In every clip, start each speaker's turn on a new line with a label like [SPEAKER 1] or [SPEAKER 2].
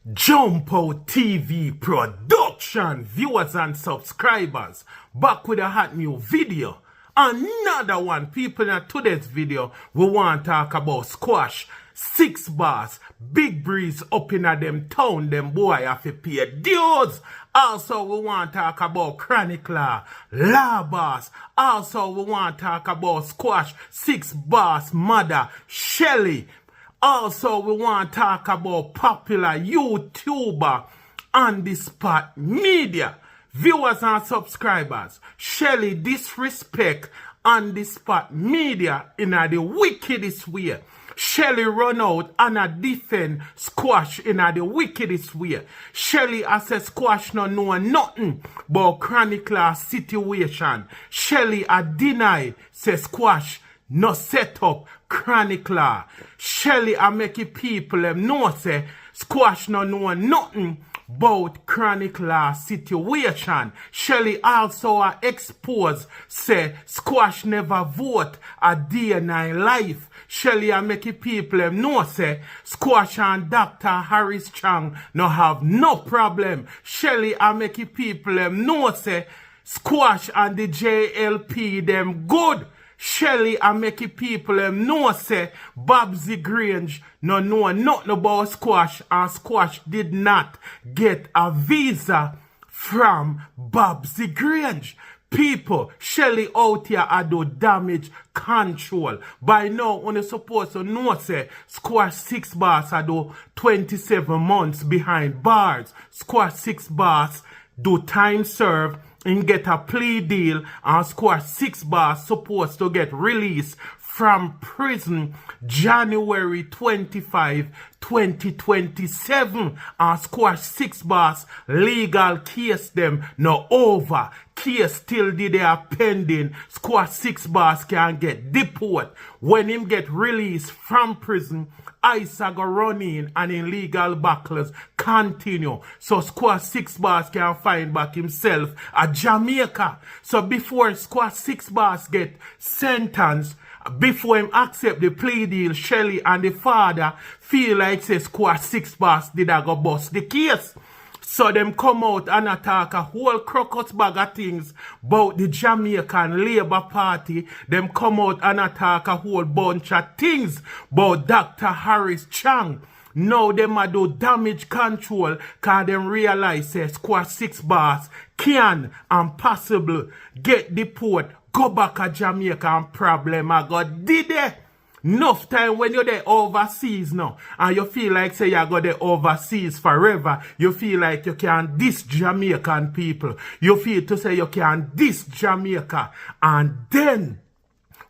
[SPEAKER 1] Jumpo TV production viewers and subscribers, back with a hot new video. Another one. People, in today's video we want to talk about squash, 6ixBoss, big breeze up in a them town, them boy have to pay dues. Also we want to talk about chronicler, lSpotNewMedia. Also we want to talk about squash, 6ixBoss mother, Shelly. Also, we want to talk about popular YouTuber on lSpotNewMedia. Viewers and subscribers, Shelly disrespect on lSpotNewMedia in the wickedest way. Shelly run out and a defend squash in the wickedest way. Shelly says squash no know nothing about chronicler situation. Shelly deny say squash no set up chronicler. Shelly make it people know say squash no know nothing about chronicler situation. Shelly also expose say squash never vote a day in life. Shelly make it people know say squash and Dr. Harris Chang no have no problem. Shelly make it people know say squash and the JLP them good. Shelly make it people know say Babsy Grange no know nothing about squash, and squash did not get a visa from Babsy Grange. People, Shelly out here do damage control. By now, only supposed to know say squash 6ixBoss do 27 months behind bars. Squash 6ixBoss do time serve and get a plea deal, and squash 6ixBoss supposed to get released from prison January 25, 2027. And squash 6ixBoss legal case them no over. Case still did they are pending. Squash 6ixBoss can get deported. When him get released from prison, ICE go run in and in legal battles continue. So squash 6ixBoss can find back himself at Jamaica. So before squash 6ixBoss get sentenced, before him accept the plea deal, Shelly and the father feel like say squash 6ixBoss did go bust the case. So them come out and attack a whole crocus bag of things about the Jamaican Labour Party. Them come out and attack a whole bunch of things about Dr. Harris Chang. Now them a do damage control cause them realize say squash 6ixBoss can and possible get deported, go back to Jamaica, and problem I got did it. Enough time when you're there overseas now and you feel like say you go there overseas forever. You feel like you can diss Jamaican people. You feel to say you can diss Jamaica, and then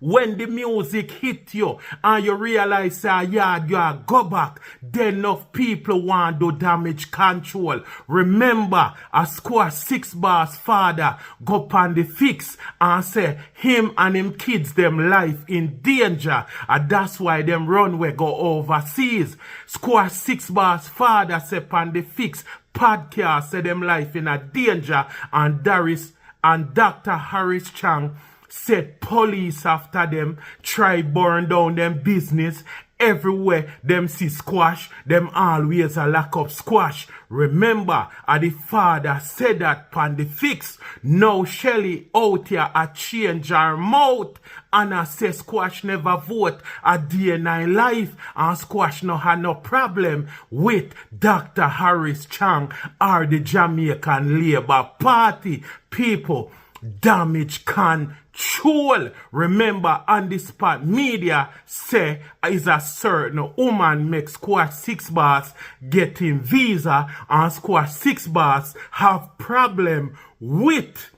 [SPEAKER 1] when the music hit you and you realize say yeah, you go back, then enough people want to damage control. Remember, a squash 6ixBoss father go on the fix and say him and him kids them life in danger, and that's why them runway go overseas. Squash 6ixBoss father say on the fix podcast say them life in a danger, and Dr. Harris Chang said police after them try burn down them business. Everywhere them see squash, them always a lack of squash. Remember, the father said that pan the fix. Now Shelly out here a change her mouth and I say squash never vote a day in her life, and squash no had no problem with Dr. Harris Chang or the Jamaican Labour Party. People, damage control. Remember, on lSpotNewMedia say is a certain woman make squash 6ixBoss getting visa, and squash 6ixBoss have problem with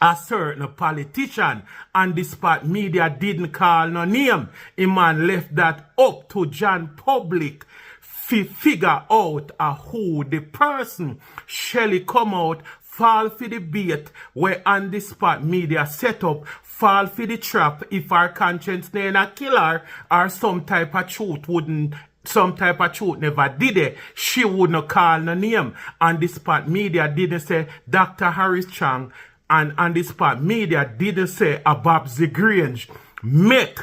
[SPEAKER 1] a certain politician, and lSpotNewMedia didn't call no name. A man left that up to John Public figure out who the person. Shelly come out, fall for the bait where on lSpotNewMedia set up, fall for the trap if our conscience ain't a killer or some type of truth never did it. She wouldn't call no name. And lSpotNewMedia didn't say Dr. Harris Chang, and lSpotNewMedia didn't say a Babsy Grange make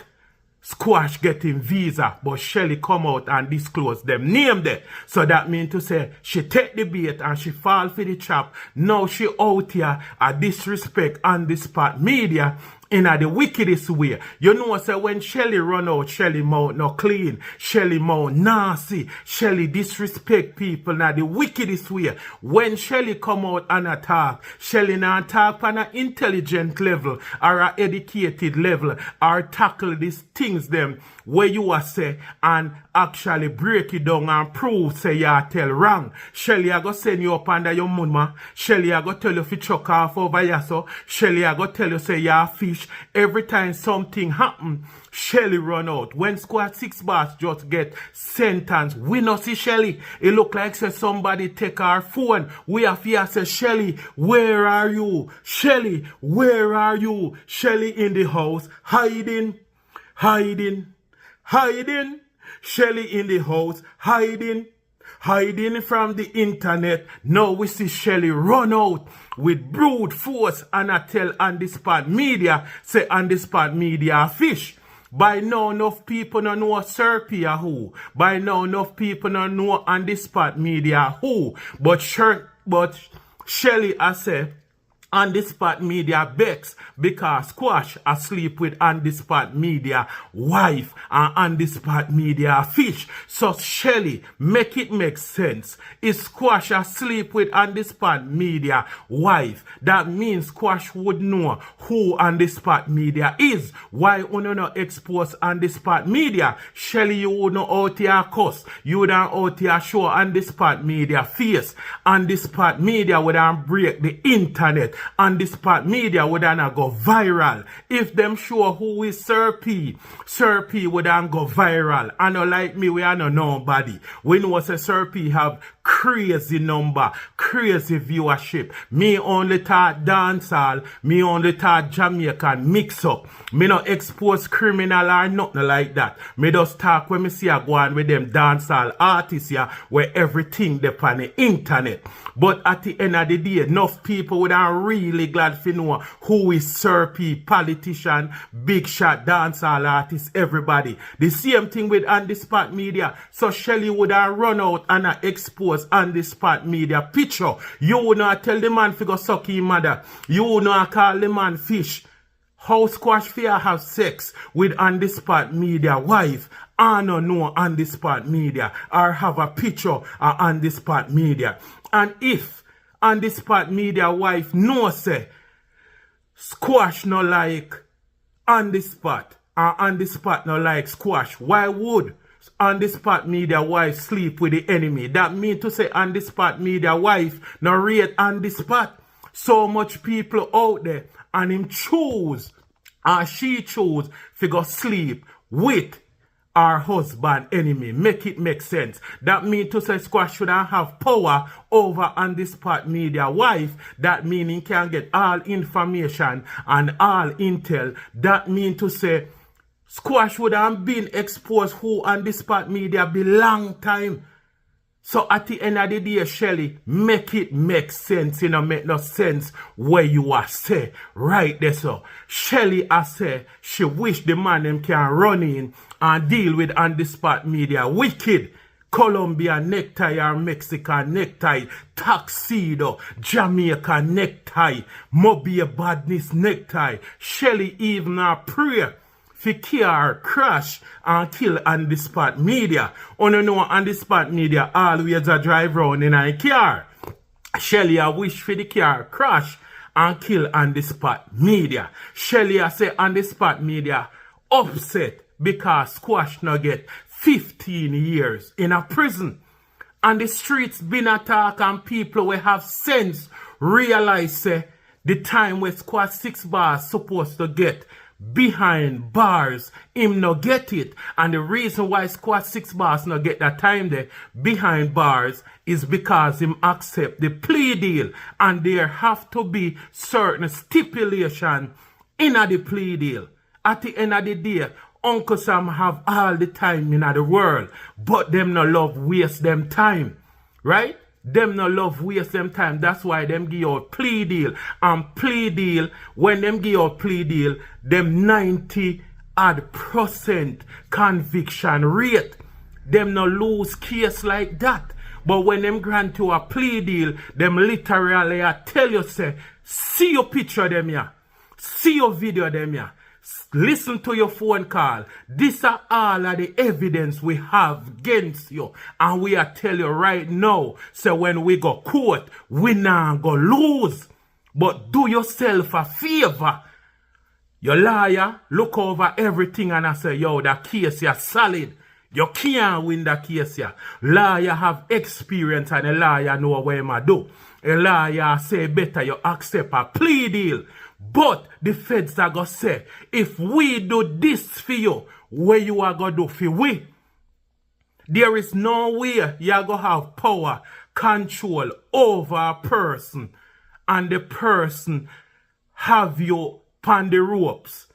[SPEAKER 1] Squash getting visa, but Shelly come out and disclose them name there. So that mean to say she take the bait and she fall for the trap. Now she out here a disrespect on the spot media in a the wickedest way. You know, say when Shelly run out, Shelly mouth no clean, Shelly mouth nasty, Shelly disrespect people in a the wickedest way. When Shelly come out and attack, Shelly not talk on an intelligent level or a educated level or tackle these things them where you are say and actually break it down and prove say you tell wrong. Shelly I go send you up under your mama. Shelly I go tell you fi chuck off over here so. Shelly I go tell you say you fish. Every time something happen, Shelly run out. When Squad 6ixBoss just get sentenced, we not see Shelly. It look like say somebody take our phone. We have here say Shelly, where are you? Shelly, where are you? Shelly in the house, hiding, hiding, hiding. Shelly in the house, hiding, hiding from the internet. Now we see Shelly run out with brute force and I tell on the spot media, say on the spot media fish. By now enough people don't know SirP a who. By now enough people don't know on the spot media who. But Shelly I say on the spot media begs because Squash asleep with on the spot media wife and on the spot media fish. So Shelly, make it make sense. Is Squash asleep with on the spot media wife? That means Squash would know who on the spot media is. Why you not expose on the spot media? Shelly, you would not out here cuss. You would not out here show on the spot media face. On the spot media would not break the internet. And the spot media would not go viral. If them show who is SirP, SirP would not go viral. And not like me, we are not nobody. We know say SirP have crazy number, crazy viewership. Me only thought dancehall, me only thought Jamaican mix up. Me not expose criminal or nothing like that. Me just talk when me see a go on with them dancehall artists here where everything depend on the internet. But at the end of the day, enough people would are really glad to know who is SirP, politician, big shot, dancehall artist, everybody. The same thing with on the spot media. So Shelly would have run out and expose on the spot media picture. You would not tell the man to go suck his mother. You would not call the man fish. How Squash fear have sex with on the spot media wife? I don't know on the spot media or have a picture on the spot media. And if on the spot media wife no say Squash no like on the spot or on the spot no like Squash, why would on the spot media wife sleep with the enemy? That mean to say on the spot media wife no rate on the spot. So much people out there and him choose or she choose to go sleep with our husband enemy. Make it make sense. That mean to say Squash shouldn't have power over on the spot media wife. That meaning can get all information and all intel. That mean to say Squash would have been exposed who on the spot media be long time. So at the end of the day, Shelly, make it make sense. You know, make no sense where you are say. Right there, so. Shelly, I say, she wish the man them can run in and deal with on the spot media. Wicked Colombia necktie or Mexican necktie, tuxedo, Jamaica necktie, Mobile badness necktie. Shelly even a prayer for car crash and kill on the spot media. On you know on the spot media always a drive round in a car. Shelly I wish for the car crash and kill on the spot media. Shelly I say on the spot media upset because Squash no get 15 years in a prison. And the streets been attacked and people will have sense realize say the time where Squad 6ixBoss supposed to get behind bars, him no get it. And the reason why Squad 6ixBoss no get that time there behind bars is because him accept the plea deal. And there have to be certain stipulation in the plea deal. At the end of the day, Uncle Sam have all the time in the world, but them no love waste them time. Right? Them no love waste them time. That's why them give out plea deal. And plea deal, when them give out plea deal, them 90 add percent conviction rate. Them no lose case like that. But when them grant you a plea deal, them literally tell you, say, see your picture them here. See your video them here. Listen to your phone call. These are all of the evidence we have against you. And we are tell you right now, so when we go court, we not go lose. But do yourself a favor. Your lawyer look over everything and I say, yo, that case is solid. You can't win that case here. Lawyer have experience and a lawyer know what him do. A lawyer say better you accept a plea deal. But the feds are going to say, if we do this for you, what you are going to do for we? There is no way you are going to have power, control over a person. And the person have you on the ropes.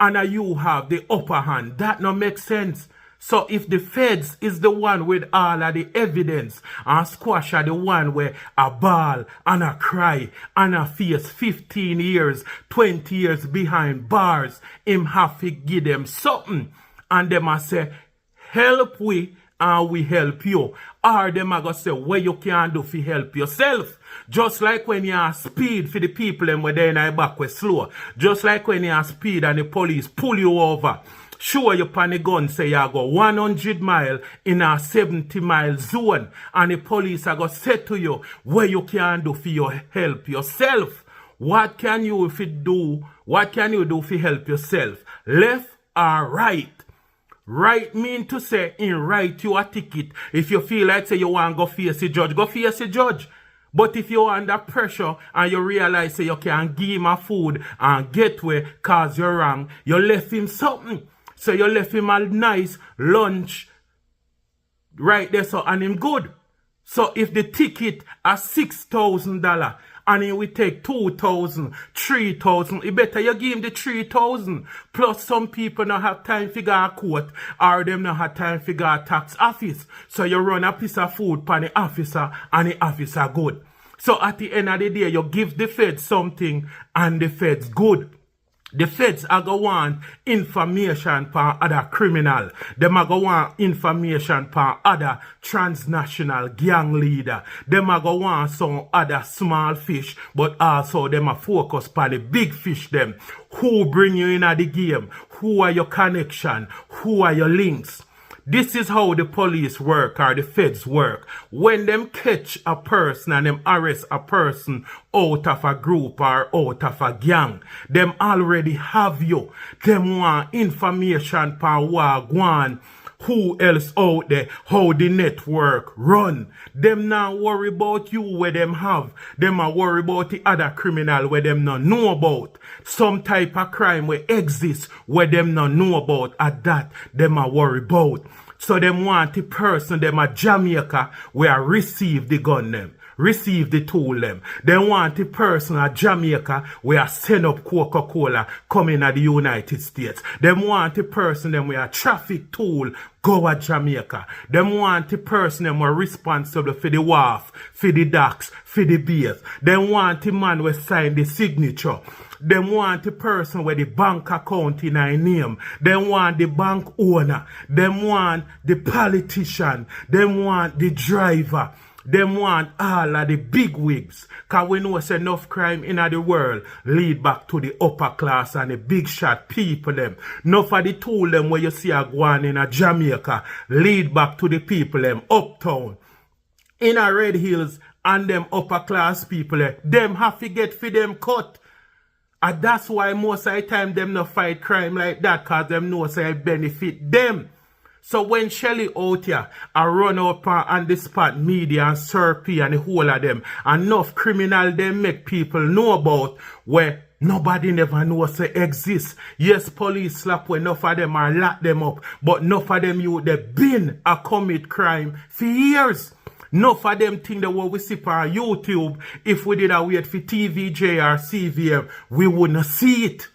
[SPEAKER 1] And you have the upper hand. That no make sense. So if the feds is the one with all of the evidence and squash are the one where a ball and a cry and a face 15 years, 20 years behind bars, him have to give them something. And them a say, help we and we help you. Or them a go say, what you can do for help yourself. Just like when you are speed for the people them where they in the back were slow. Just like when you are speed and the police pull you over. Show you pan the gun, say you go 100 mile in a 70 mile zone. And the police are going to say to you, what you can do for your help yourself. What can you do? What can you do for help yourself? Left or right? Right mean to say, in write you a ticket. If you feel like say you want to go face the judge, go face the judge. But if you're under pressure and you realize say you can give him a food and get where cause you're wrong, you left him something. So you left him a nice lunch right there, so and him good. So if the ticket is $6,000 and he will take 2,000, 3,000, it better you give him the 3,000. Plus some people don't have time to go to court or them don't have time to go to tax office. So you run a piece of food for the officer and the officer good. So at the end of the day, you give the feds something and the feds good. The feds are going to want information for other criminal. Them are going to want information for other transnational gang leader. Them are going to want some other small fish, but also them are focus on the big fish them. Who bring you in at the game? Who are your connection? Who are your links? This is how the police work or the feds work. When them catch a person and them arrest a person out of a group or out of a gang, them already have you. Them want information per wagwan. Who else out there, how the network run. Them not worry about you where them have. Them are worry about the other criminal where them not know about. Some type of crime where exists where them not know about. At that, them are worry about. So them want the person, them at Jamaica where receive the gun them. Receive the tool them. They want the person at Jamaica where send up Coca-Cola coming at the United States. They want the person them where traffic tool go at Jamaica. They want the person them were responsible for the wharf, for the docks, for the beers. They want the man who sign the signature. They want the person where the bank account in a name. They want the bank owner. They want the politician. They want the driver. Them want all of the big wigs. Because we know it's enough crime in the world lead back to the upper class and the big shot people them. Enough of the tool them where you see a go on in a Jamaica lead back to the people them uptown. In a Red Hills and them upper class people them have to get for them cut. And that's why most of the time them no fight crime like that because them know say it benefit them. So when Shelly out here, I run up on the spot media and SIRP and the whole of them, enough criminal them make people know about where nobody never knows they exist. Yes, police slap where enough of them are lock them up, but enough of them you they been a commit crime for years. Enough of them think that what we see on YouTube, if we did a wait for TVJ or CVM, we wouldn't see it.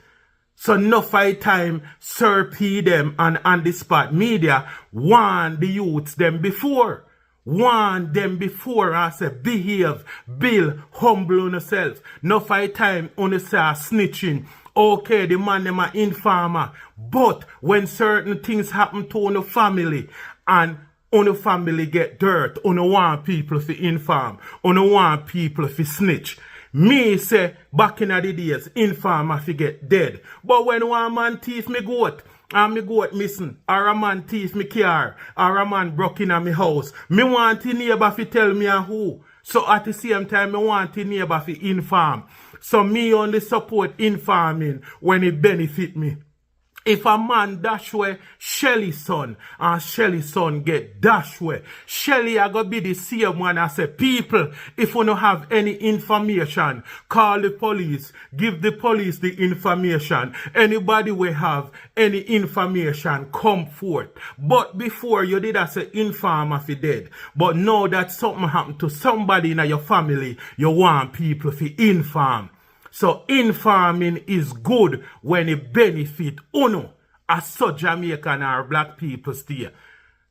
[SPEAKER 1] So enough of time, SIRP them and on the spot media warn the youths them before. Warn them before and say, behave, build, humble on yourself. Enough of time on say snitching, Okay, the man them a informer. But when certain things happen to the family and on the family get dirt, on the want people to inform, on the want people to snitch. Me say back in the days, informer fi get dead. But when one man thief me goat, and me goat missing, or a man thief me car, or a man broke in me house, me want the neighbor fi tell me a who. So at the same time, me want the neighbor fi inform. So me only support informing when it benefit me. If a man dash way Shelly's son and Shelly's son get dash way, Shelly I go be the same one I say, people, if you don't have any information, call the police, give the police the information. Anybody will have any information, come forth. But before you did I say informer fi dead. But now that something happened to somebody in your family, you want people to inform. So informing is good when it benefit uno as so Jamaican or black people stay.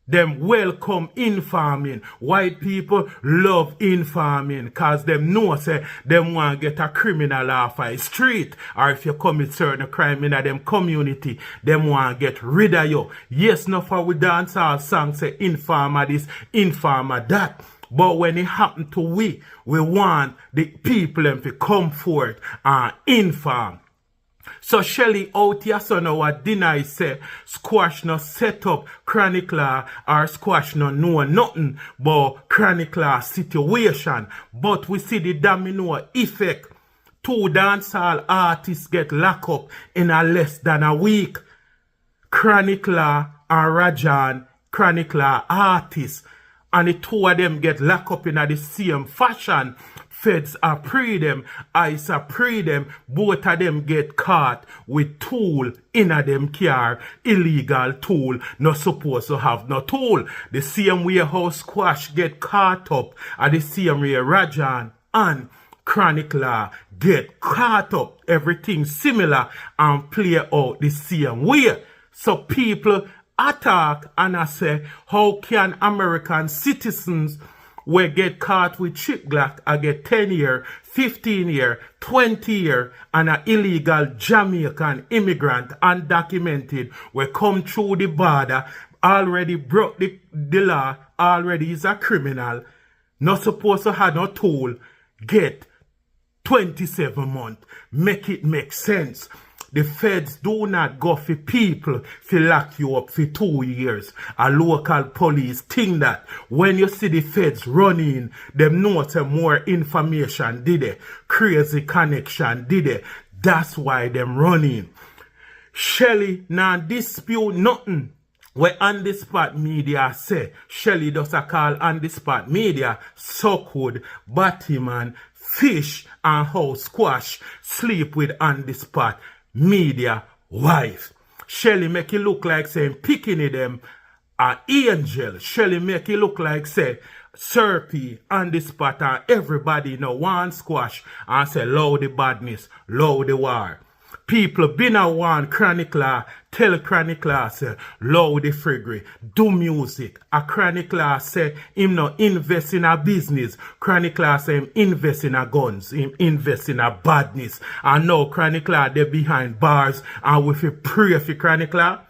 [SPEAKER 1] Them welcome informing. White people love informing cause them know say them want get a criminal off a street, or if you commit certain crime in a them community, them want get rid of you. Yes, no for we dancehall song say informer this, informer that. But when it happen to we want the people them to come forth and inform. So Shelly out here so now what deny say squash no set up chronic law or squash no know nothing but chronic law situation. But we see the domino effect. 2 dancehall artists get locked up in a less than a week. Chronic law and Rajan, chronic law artists. And the 2 of them get locked up in the same fashion. Feds are pre them, ICE are pre them. Both of them get caught with tool in a them car. Illegal tool, not supposed to have no tool. The same way how Squash get caught up, and the same way Rajan and Chronic Law get caught up. Everything similar and play out the same way. So people attack and I say, how can American citizens will get caught with chip glock I get 10 year, 15 year, 20 year, and an illegal Jamaican immigrant undocumented will come through the border, already broke the law, already is a criminal, not supposed to have no tool, get 27 months. Make it make sense. The feds do not go for people to lock you up for 2 years. A local police think that when you see the feds running, them know some more information, did they? Crazy connection, did they? That's why them running. Shelly now dispute nothing. Where on the spot media say, Shelly does a call on the spot media, Suckwood, Batman, Fish, and how Squash sleep with on the spot media wife. Shelly make it look like saying picking them an angel. Shelly make it look like say Serpy on the spot and everybody know one Squash and say low the badness, low the war. People been a one Chronic Law, tell Chronic Law say low the friggery, do music. A Chronic Law say him no invest in a business. Chronic Law say him invest in a guns, him invest in a badness. And now Chronic Law they behind bars and we feel pray for Chronic Law.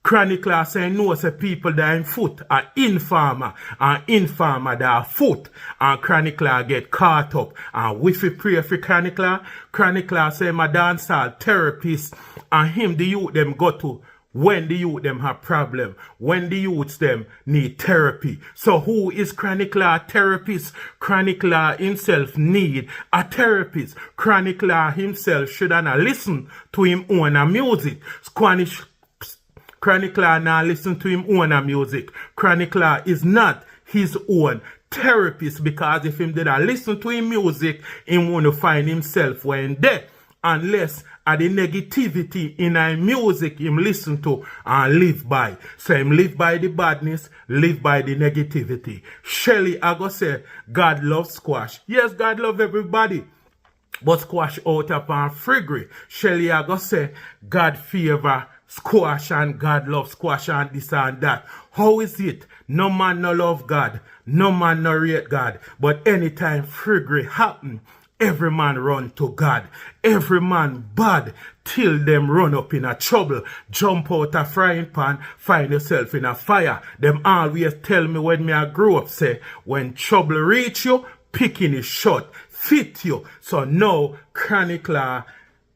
[SPEAKER 1] Chronic Law say no say people that in foot are informer and informer that are foot and Chronic Law get caught up and we feel pray for Chronic Law. Chronic Law say my dancehall therapist and him the youth them go to when the youth them have problem, when the youths them need therapy. So who is Chronic Law therapist? Chronic Law himself need a therapist. Chronic Law himself should not listen to him own music. Chronic Law now listen to him own music. Chronic Law is not his own therapist because if him did not listen to him music, he want to find himself when there. Unless the negativity in his music him listen to and live by. So him live by the badness, live by the negativity. Shelly, I go say, God loves Squash. Yes, God love everybody. But Squash out upon friggery. Shelly, I go say, God favor Squash and God love Squash and this and that. How is it? No man no love God. No man no rate God. But anytime friggery happen, Every man run to God. Every man bad till them run up in a trouble. Jump out a frying pan, find yourself in a fire. Them always tell me when me I grew up, say, when trouble reach you, picking is short, fit you. So now, chronicler,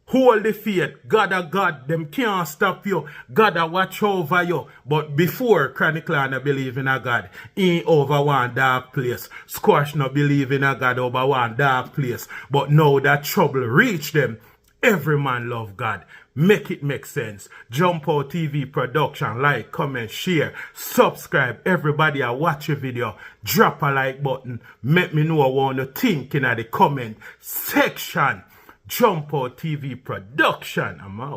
[SPEAKER 1] hold the faith. God a God, them can't stop you. God a watch over you. But before Chronicler no believe in a God, he over one dark place. Squash no believe in a God over one dark place. But now that trouble reach them, every man love God. Make it make sense. Jump Out TV production. Like, comment, share, subscribe. Everybody a watch a video. Drop a like button. Make me know what you think in the comment section. Jump Out TV production. I'm out.